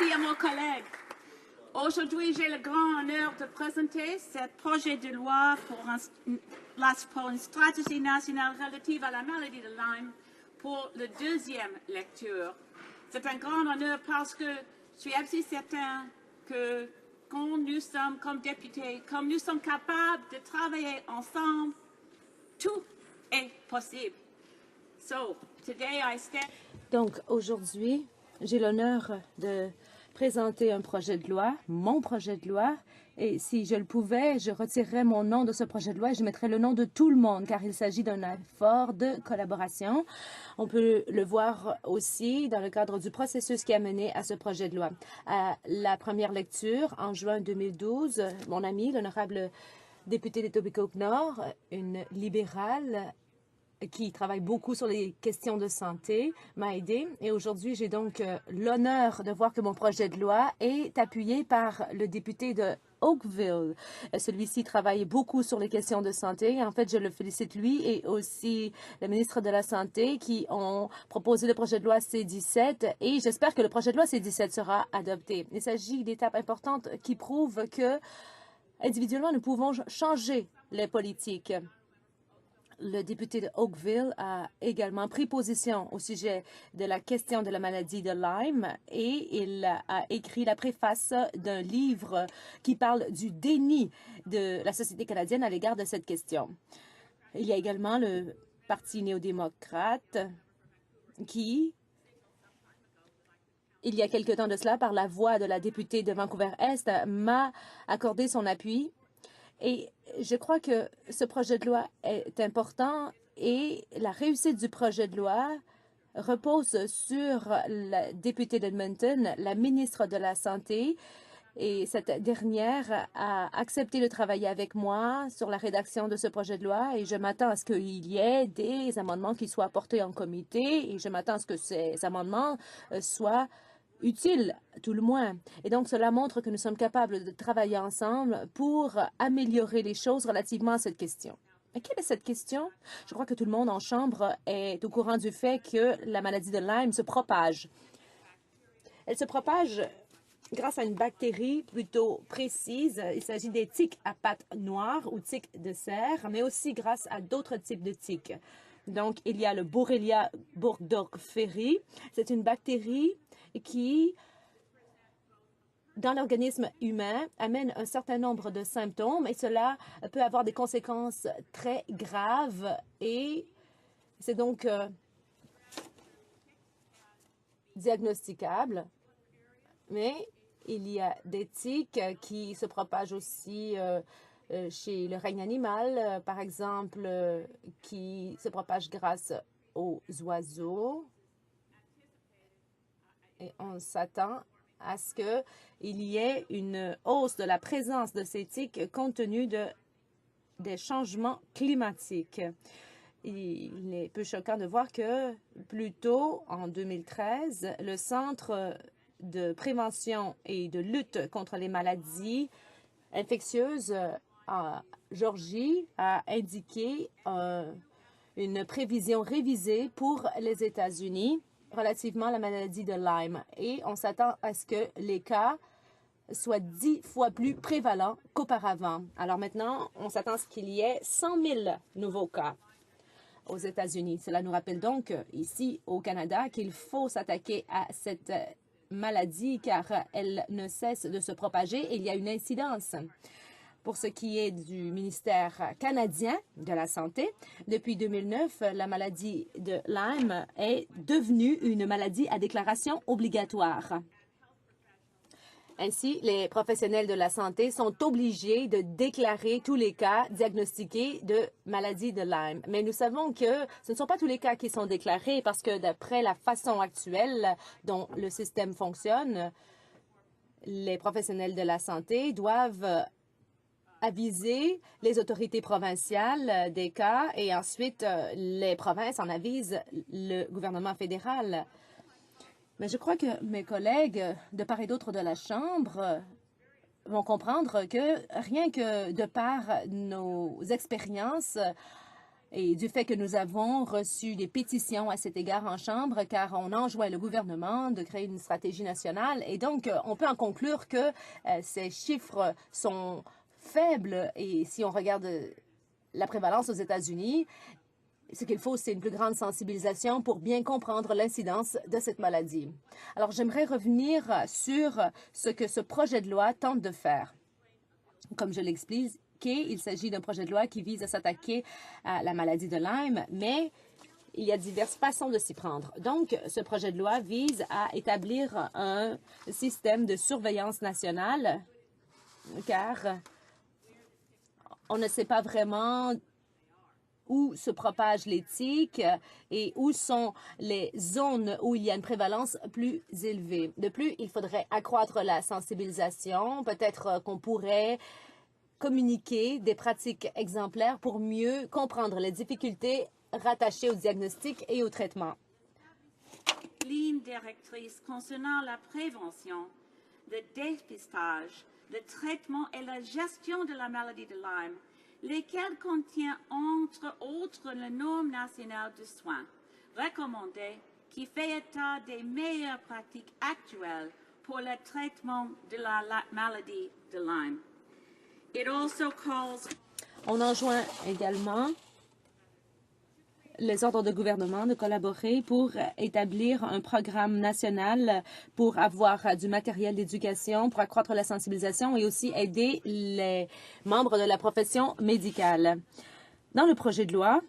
Merci à mon collègue. Aujourd'hui, j'ai le grand honneur de présenter ce projet de loi pour une stratégie nationale relative à la maladie de Lyme pour la deuxième lecture. C'est un grand honneur parce que je suis assez certain que quand nous sommes comme députés, comme nous sommes capables de travailler ensemble, tout est possible. Donc, aujourd'hui, j'ai l'honneur de présenter un projet de loi, mon projet de loi, et si je le pouvais, je retirerais mon nom de ce projet de loi et je mettrais le nom de tout le monde, car il s'agit d'un effort de collaboration. On peut le voir aussi dans le cadre du processus qui a mené à ce projet de loi. À la première lecture, en juin 2012, mon ami, l'honorable député d'Etobicoke-Nord, une libérale, qui travaille beaucoup sur les questions de santé, m'a aidé. Et aujourd'hui, j'ai donc l'honneur de voir que mon projet de loi est appuyé par le député de Oakville. Celui-ci travaille beaucoup sur les questions de santé. En fait, je le félicite lui et aussi le ministre de la Santé qui ont proposé le projet de loi C-17 et j'espère que le projet de loi C-17 sera adopté. Il s'agit d'étapes importantes qui prouvent que individuellement, nous pouvons changer les politiques. Le député de Oakville a également pris position au sujet de la question de la maladie de Lyme et il a écrit la préface d'un livre qui parle du déni de la société canadienne à l'égard de cette question. Il y a également le Parti néo-démocrate qui, il y a quelque temps de cela, par la voix de la députée de Vancouver-Est, m'a accordé son appui. Et je crois que ce projet de loi est important et la réussite du projet de loi repose sur la députée d'Edmonton, la ministre de la Santé, et cette dernière a accepté de travailler avec moi sur la rédaction de ce projet de loi et je m'attends à ce qu'il y ait des amendements qui soient apportés en comité et je m'attends à ce que ces amendements soient utile, tout le moins. Et donc, cela montre que nous sommes capables de travailler ensemble pour améliorer les choses relativement à cette question. Mais quelle est cette question? Je crois que tout le monde en Chambre est au courant du fait que la maladie de Lyme se propage. Elle se propage grâce à une bactérie plutôt précise. Il s'agit des tiques à pattes noires ou tiques de cerf, mais aussi grâce à d'autres types de tiques. Donc, il y a le Borrelia burgdorferi. C'est une bactérie qui, dans l'organisme humain, amène un certain nombre de symptômes et cela peut avoir des conséquences très graves et c'est donc diagnosticable. Mais il y a des tiques qui se propagent aussi chez le règne animal, par exemple, qui se propagent grâce aux oiseaux. Et on s'attend à ce qu'il y ait une hausse de la présence de ces tiques compte tenu des changements climatiques. Il est peu choquant de voir que plus tôt, en 2013, le Centre de prévention et de lutte contre les maladies infectieuses en Géorgie a indiqué une prévision révisée pour les États-Unis relativement à la maladie de Lyme. Et on s'attend à ce que les cas soient 10 fois plus prévalents qu'auparavant. Alors maintenant, on s'attend à ce qu'il y ait 100 000 nouveaux cas aux États-Unis. Cela nous rappelle donc ici au Canada qu'il faut s'attaquer à cette maladie car elle ne cesse de se propager et il y a une incidence. Pour ce qui est du ministère canadien de la Santé, depuis 2009, la maladie de Lyme est devenue une maladie à déclaration obligatoire. Ainsi, les professionnels de la santé sont obligés de déclarer tous les cas diagnostiqués de maladie de Lyme. Mais nous savons que ce ne sont pas tous les cas qui sont déclarés parce que d'après la façon actuelle dont le système fonctionne, les professionnels de la santé doivent aviser les autorités provinciales des cas et ensuite les provinces en avisent le gouvernement fédéral. Mais je crois que mes collègues de part et d'autre de la Chambre vont comprendre que rien que de par nos expériences et du fait que nous avons reçu des pétitions à cet égard en Chambre, car on enjoint le gouvernement de créer une stratégie nationale. Et donc, on peut en conclure que ces chiffres sont faibles. Et si on regarde la prévalence aux États-Unis, ce qu'il faut, c'est une plus grande sensibilisation pour bien comprendre l'incidence de cette maladie. Alors, j'aimerais revenir sur ce que ce projet de loi tente de faire. Comme je l'explique, il s'agit d'un projet de loi qui vise à s'attaquer à la maladie de Lyme, mais il y a diverses façons de s'y prendre. Donc, ce projet de loi vise à établir un système de surveillance nationale, car on ne sait pas vraiment où se propage les tiques et où sont les zones où il y a une prévalence plus élevée. De plus, il faudrait accroître la sensibilisation. Peut-être qu'on pourrait communiquer des pratiques exemplaires pour mieux comprendre les difficultés rattachées au diagnostic et au traitement. Ligne directrice concernant la prévention, le dépistage, le traitement et la gestion de la maladie de Lyme, lesquels contient entre autres la norme nationale de soins recommandée qui fait état des meilleures pratiques actuelles pour le traitement de la maladie de Lyme. It also calls... On enjoint également les ordres de gouvernement de collaborer pour établir un programme national pour avoir du matériel d'éducation, pour accroître la sensibilisation et aussi aider les membres de la profession médicale. Dans le projet de loi,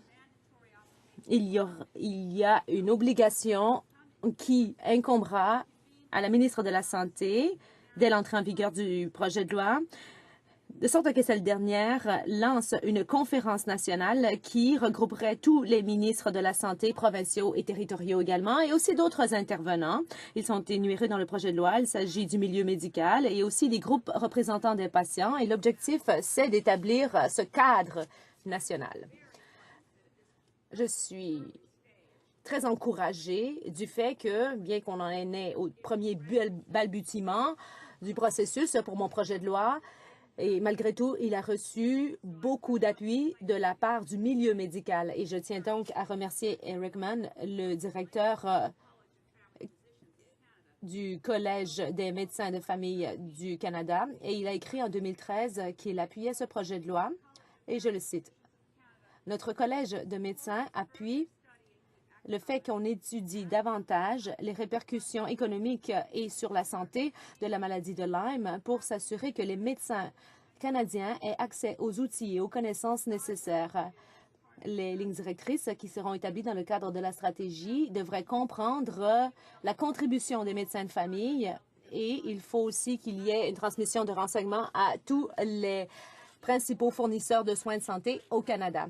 il y a une obligation qui incombera à la ministre de la Santé dès l'entrée en vigueur du projet de loi, de sorte que cette dernière lance une conférence nationale qui regrouperait tous les ministres de la Santé provinciaux et territoriaux également, et aussi d'autres intervenants. Ils sont énumérés dans le projet de loi. Il s'agit du milieu médical et aussi des groupes représentants des patients. Et l'objectif, c'est d'établir ce cadre national. Je suis très encouragée du fait que, bien qu'on en ait au premier balbutiement du processus pour mon projet de loi, et malgré tout, il a reçu beaucoup d'appui de la part du milieu médical. Et je tiens donc à remercier Eric Mann, le directeur du Collège des médecins de famille du Canada. Et il a écrit en 2013 qu'il appuyait ce projet de loi. Et je le cite. « Notre Collège de médecins appuie le fait qu'on étudie davantage les répercussions économiques et sur la santé de la maladie de Lyme pour s'assurer que les médecins canadiens aient accès aux outils et aux connaissances nécessaires. Les lignes directrices qui seront établies dans le cadre de la stratégie devraient comprendre la contribution des médecins de famille et il faut aussi qu'il y ait une transmission de renseignements à tous les principaux fournisseurs de soins de santé au Canada. »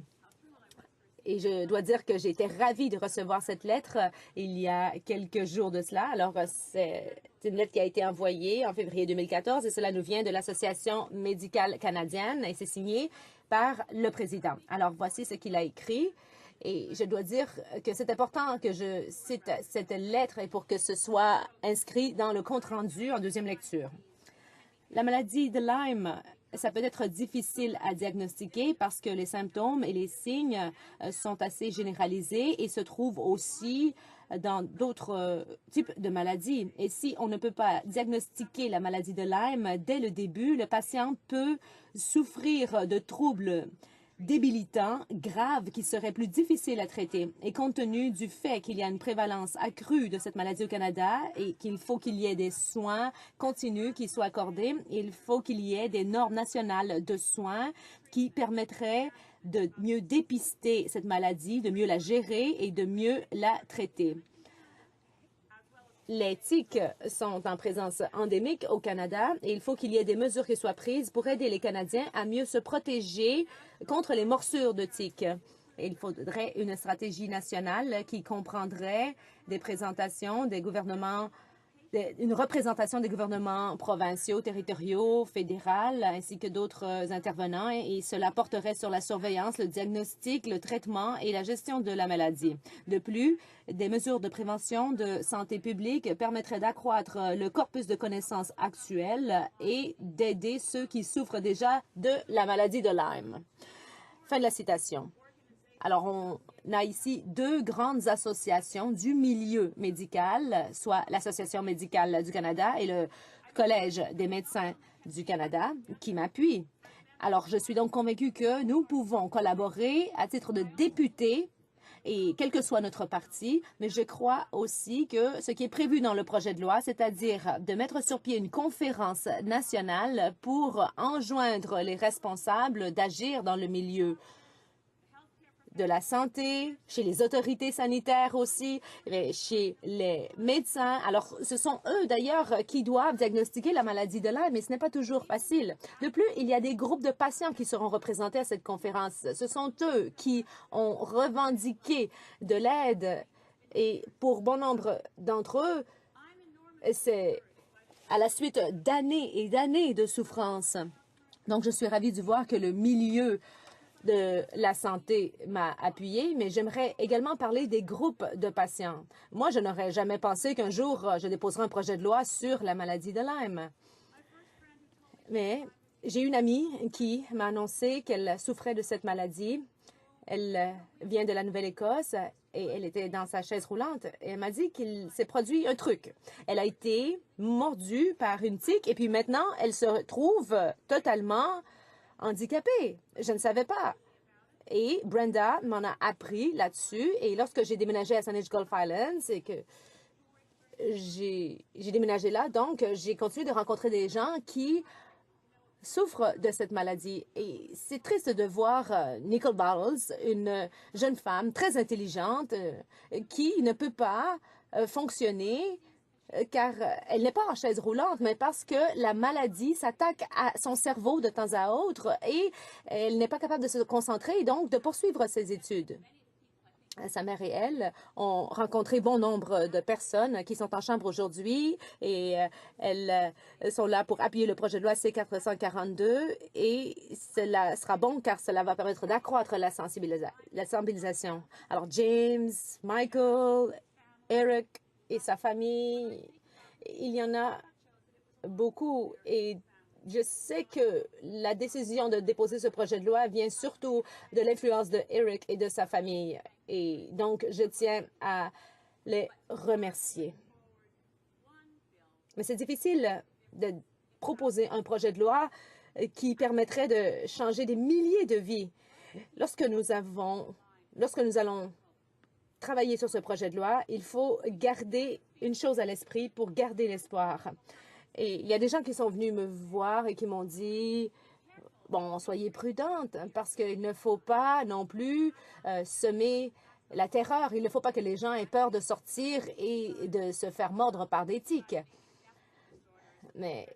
Et je dois dire que j'ai été ravie de recevoir cette lettre il y a quelques jours de cela. Alors, c'est une lettre qui a été envoyée en février 2014 et cela nous vient de l'Association médicale canadienne et c'est signé par le président. Alors, voici ce qu'il a écrit. Et je dois dire que c'est important que je cite cette lettre et pour que ce soit inscrit dans le compte-rendu en deuxième lecture. La maladie de Lyme, ça peut être difficile à diagnostiquer parce que les symptômes et les signes sont assez généralisés et se trouvent aussi dans d'autres types de maladies. Et si on ne peut pas diagnostiquer la maladie de Lyme dès le début, le patient peut souffrir de troubles débilitants, graves, qui seraient plus difficiles à traiter. Et compte tenu du fait qu'il y a une prévalence accrue de cette maladie au Canada et qu'il faut qu'il y ait des soins continus qui soient accordés, il faut qu'il y ait des normes nationales de soins qui permettraient de mieux dépister cette maladie, de mieux la gérer et de mieux la traiter. Les tiques sont en présence endémique au Canada et il faut qu'il y ait des mesures qui soient prises pour aider les Canadiens à mieux se protéger contre les morsures de tiques. Et il faudrait une stratégie nationale qui comprendrait des présentations des gouvernements, une représentation des gouvernements provinciaux, territoriaux, fédéraux, ainsi que d'autres intervenants, et cela porterait sur la surveillance, le diagnostic, le traitement et la gestion de la maladie. De plus, des mesures de prévention de santé publique permettraient d'accroître le corpus de connaissances actuelles et d'aider ceux qui souffrent déjà de la maladie de Lyme. Fin de la citation. Alors, on a ici deux grandes associations du milieu médical, soit l'Association médicale du Canada et le Collège des médecins du Canada, qui m'appuient. Alors, je suis donc convaincue que nous pouvons collaborer à titre de députés et quel que soit notre parti, mais je crois aussi que ce qui est prévu dans le projet de loi, c'est-à-dire de mettre sur pied une conférence nationale pour enjoindre les responsables d'agir dans le milieu de la santé, chez les autorités sanitaires aussi, chez les médecins. Alors, ce sont eux d'ailleurs qui doivent diagnostiquer la maladie de Lyme, mais ce n'est pas toujours facile. De plus, il y a des groupes de patients qui seront représentés à cette conférence. Ce sont eux qui ont revendiqué de l'aide et pour bon nombre d'entre eux, c'est à la suite d'années et d'années de souffrance. Donc, je suis ravie de voir que le milieu de la santé m'a appuyé, mais j'aimerais également parler des groupes de patients. Moi, je n'aurais jamais pensé qu'un jour, je déposerais un projet de loi sur la maladie de Lyme. Mais j'ai une amie qui m'a annoncé qu'elle souffrait de cette maladie. Elle vient de la Nouvelle-Écosse et elle était dans sa chaise roulante. Et elle m'a dit qu'il s'est produit un truc. Elle a été mordue par une tique et puis maintenant, elle se retrouve totalement handicapée. Je ne savais pas. Et Brenda m'en a appris là-dessus. Et lorsque j'ai déménagé à Saanich Gulf Islands, c'est que j'ai déménagé là, donc j'ai continué de rencontrer des gens qui souffrent de cette maladie. Et c'est triste de voir Nicole Bartels, une jeune femme très intelligente qui ne peut pas fonctionner car elle n'est pas en chaise roulante, mais parce que la maladie s'attaque à son cerveau de temps à autre et elle n'est pas capable de se concentrer et donc de poursuivre ses études. Sa mère et elle ont rencontré bon nombre de personnes qui sont en chambre aujourd'hui et elles sont là pour appuyer le projet de loi C-442 et cela sera bon car cela va permettre d'accroître la sensibilisation. Alors James, Michael, Eric et sa famille, il y en a beaucoup et je sais que la décision de déposer ce projet de loi vient surtout de l'influence de Eric et de sa famille. Et donc, je tiens à les remercier. Mais c'est difficile de proposer un projet de loi qui permettrait de changer des milliers de vies. Lorsque nous allons travailler sur ce projet de loi, il faut garder une chose à l'esprit pour garder l'espoir. Et il y a des gens qui sont venus me voir et qui m'ont dit « Bon, soyez prudente, parce qu'il ne faut pas non plus semer la terreur. Il ne faut pas que les gens aient peur de sortir et de se faire mordre par des tiques. » Mais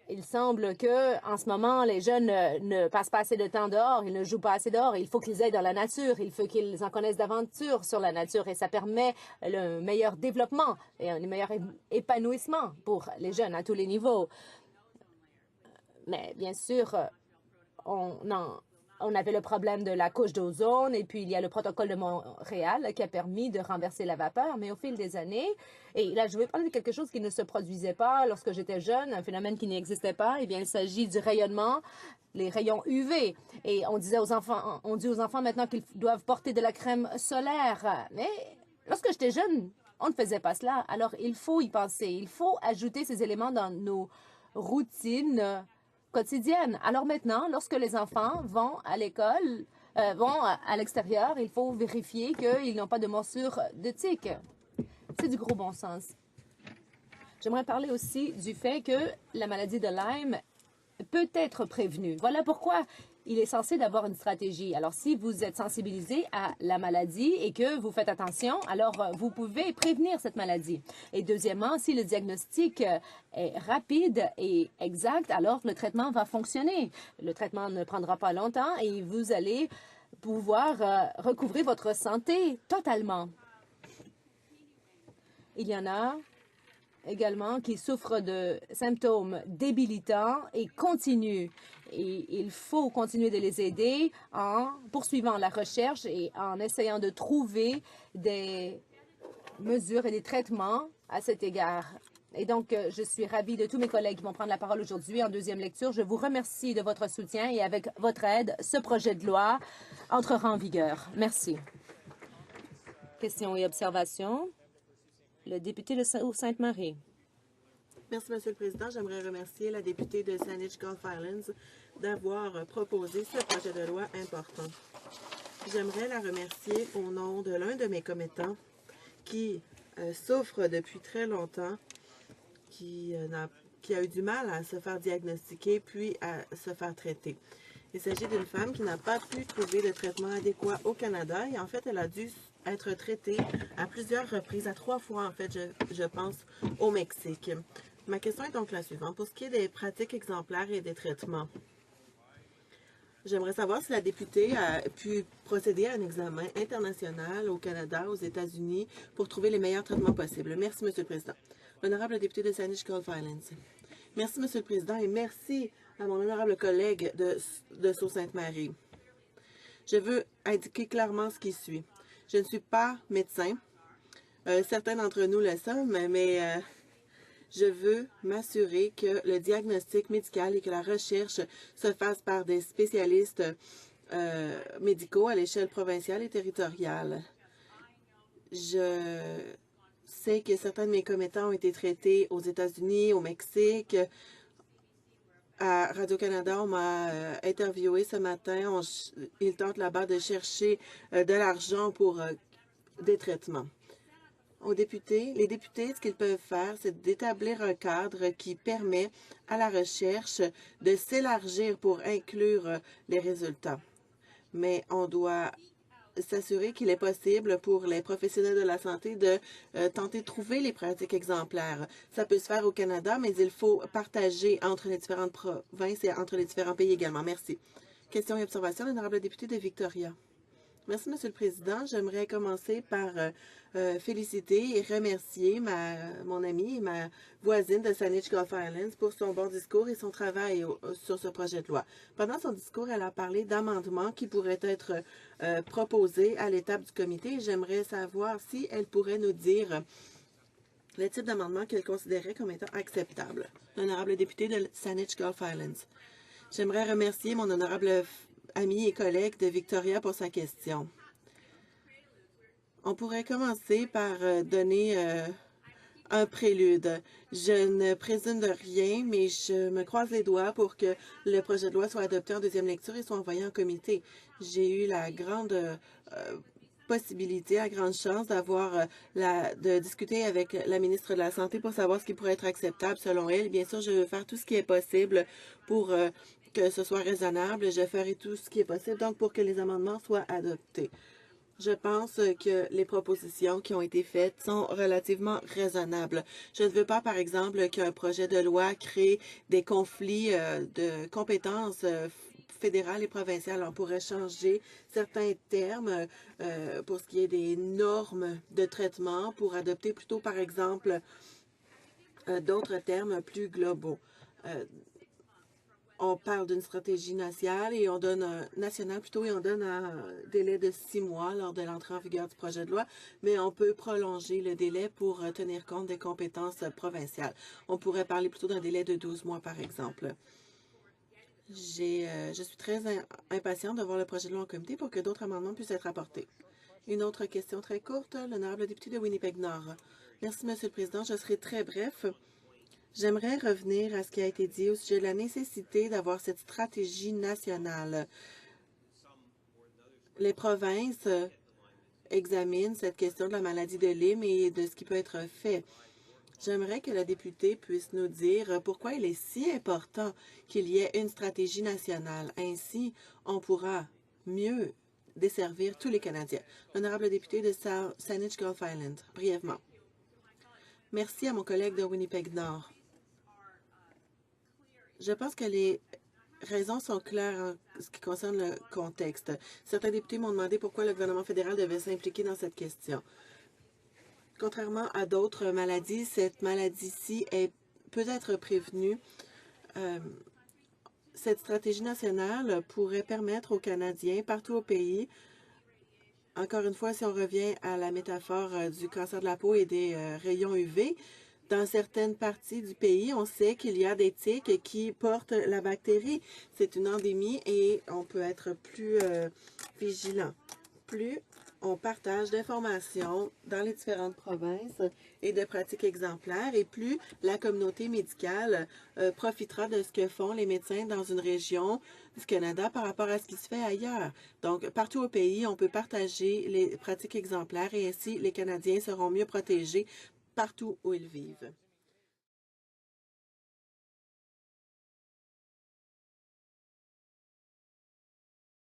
il semble que, en ce moment, les jeunes ne passent pas assez de temps dehors, ils ne jouent pas assez dehors. Il faut qu'ils aillent dans la nature, il faut qu'ils en connaissent d'aventure sur la nature et ça permet le meilleur développement et un meilleur épanouissement pour les jeunes à tous les niveaux. Mais bien sûr, on avait le problème de la couche d'ozone et puis il y a le protocole de Montréal qui a permis de renverser la vapeur. Mais au fil des années, et là je vais parler de quelque chose qui ne se produisait pas lorsque j'étais jeune, un phénomène qui n'existait pas, eh bien il s'agit du rayonnement, les rayons UV. Et on dit aux enfants maintenant qu'ils doivent porter de la crème solaire. Mais lorsque j'étais jeune, on ne faisait pas cela. Alors il faut y penser, il faut ajouter ces éléments dans nos routines quotidienne. Alors maintenant, lorsque les enfants vont à l'école, vont à l'extérieur, il faut vérifier qu'ils n'ont pas de morsure de tique. C'est du gros bon sens. J'aimerais parler aussi du fait que la maladie de Lyme peut être prévenue. Voilà pourquoi il est censé d'avoir une stratégie. Alors, si vous êtes sensibilisé à la maladie et que vous faites attention, alors vous pouvez prévenir cette maladie. Et deuxièmement, si le diagnostic est rapide et exact, alors le traitement va fonctionner. Le traitement ne prendra pas longtemps et vous allez pouvoir recouvrer votre santé totalement. Il y en a également qui souffrent de symptômes débilitants et continus. Et il faut continuer de les aider en poursuivant la recherche et en essayant de trouver des mesures et des traitements à cet égard. Et donc, je suis ravie de tous mes collègues qui vont prendre la parole aujourd'hui en deuxième lecture. Je vous remercie de votre soutien et avec votre aide, ce projet de loi entrera en vigueur. Merci. Questions et observations? Le député de Sault-Sainte-Marie. Merci, Monsieur le Président. J'aimerais remercier la députée de Saanich Gulf Islands d'avoir proposé ce projet de loi important. J'aimerais la remercier au nom de l'un de mes commettants qui souffre depuis très longtemps, qui a eu du mal à se faire diagnostiquer puis à se faire traiter. Il s'agit d'une femme qui n'a pas pu trouver de traitement adéquat au Canada et en fait, elle a dû être traitée à plusieurs reprises, à 3 fois en fait, je pense, au Mexique. Ma question est donc la suivante. Pour ce qui est des pratiques exemplaires et des traitements, j'aimerais savoir si la députée a pu procéder à un examen international au Canada, aux États-Unis, pour trouver les meilleurs traitements possibles. Merci, Monsieur le Président. L'honorable député de Saanich Gulf Islands. Merci, Monsieur le Président, et merci à mon honorable collègue de Sault-Sainte-Marie. Je veux indiquer clairement ce qui suit. Je ne suis pas médecin. Certains d'entre nous le sommes, mais je veux m'assurer que le diagnostic médical et que la recherche se fasse par des spécialistes médicaux à l'échelle provinciale et territoriale. Je sais que certains de mes commettants ont été traités aux États-Unis, au Mexique. À Radio-Canada, on m'a interviewé ce matin. Ils tentent là-bas de chercher de l'argent pour des traitements. Les députés, ce qu'ils peuvent faire, c'est d'établir un cadre qui permet à la recherche de s'élargir pour inclure les résultats. Mais on doit s'assurer qu'il est possible pour les professionnels de la santé de tenter de trouver les pratiques exemplaires. Ça peut se faire au Canada, mais il faut partager entre les différentes provinces et entre les différents pays également. Merci. Questions et observations, l'honorable député de Victoria. Merci, Monsieur le Président. J'aimerais commencer par féliciter et remercier mon amie et ma voisine de Saanich Gulf Islands pour son bon discours et son travail sur ce projet de loi. Pendant son discours, elle a parlé d'amendements qui pourraient être proposés à l'étape du comité. J'aimerais savoir si elle pourrait nous dire le type d'amendement qu'elle considérait comme étant acceptable. L'honorable député de Saanich Gulf Islands. J'aimerais remercier mon honorable ami et collègue de Victoria pour sa question. On pourrait commencer par donner un prélude. Je ne présume de rien, mais je me croise les doigts pour que le projet de loi soit adopté en deuxième lecture et soit envoyé en comité. J'ai eu la grande possibilité, la grande chance de discuter avec la ministre de la Santé pour savoir ce qui pourrait être acceptable selon elle. Bien sûr, je veux faire tout ce qui est possible pour que ce soit raisonnable. Je ferai tout ce qui est possible donc pour que les amendements soient adoptés. Je pense que les propositions qui ont été faites sont relativement raisonnables. Je ne veux pas, par exemple, qu'un projet de loi crée des conflits de compétences fédérales et provinciales. On pourrait changer certains termes pour ce qui est des normes de traitement pour adopter plutôt, par exemple, d'autres termes plus globaux. On parle d'une stratégie nationale et on donne un délai de 6 mois lors de l'entrée en vigueur du projet de loi, mais on peut prolonger le délai pour tenir compte des compétences provinciales. On pourrait parler plutôt d'un délai de 12 mois, par exemple. Je suis très impatiente de voir le projet de loi en comité pour que d'autres amendements puissent être apportés. Une autre question très courte, l'honorable député de Winnipeg-Nord. Merci, Monsieur le Président. Je serai très bref. J'aimerais revenir à ce qui a été dit au sujet de la nécessité d'avoir cette stratégie nationale. Les provinces examinent cette question de la maladie de Lyme et de ce qui peut être fait. J'aimerais que la députée puisse nous dire pourquoi il est si important qu'il y ait une stratégie nationale. Ainsi, on pourra mieux desservir tous les Canadiens. L'honorable député de Saanich Gulf Islands, brièvement. Merci à mon collègue de Winnipeg-Nord. Je pense que les raisons sont claires en ce qui concerne le contexte. Certains députés m'ont demandé pourquoi le gouvernement fédéral devait s'impliquer dans cette question. Contrairement à d'autres maladies, cette maladie-ci peut être prévenue. Cette stratégie nationale pourrait permettre aux Canadiens, partout au pays, encore une fois, si on revient à la métaphore du cancer de la peau et des rayons UV, Dans certaines parties du pays, on sait qu'il y a des tiques qui portent la bactérie. C'est une endémie et on peut être plus vigilant. Plus on partage d'informations dans les différentes provinces et de pratiques exemplaires, et plus la communauté médicale profitera de ce que font les médecins dans une région du Canada par rapport à ce qui se fait ailleurs. Donc, partout au pays, on peut partager les pratiques exemplaires et ainsi les Canadiens seront mieux protégés partout où ils vivent.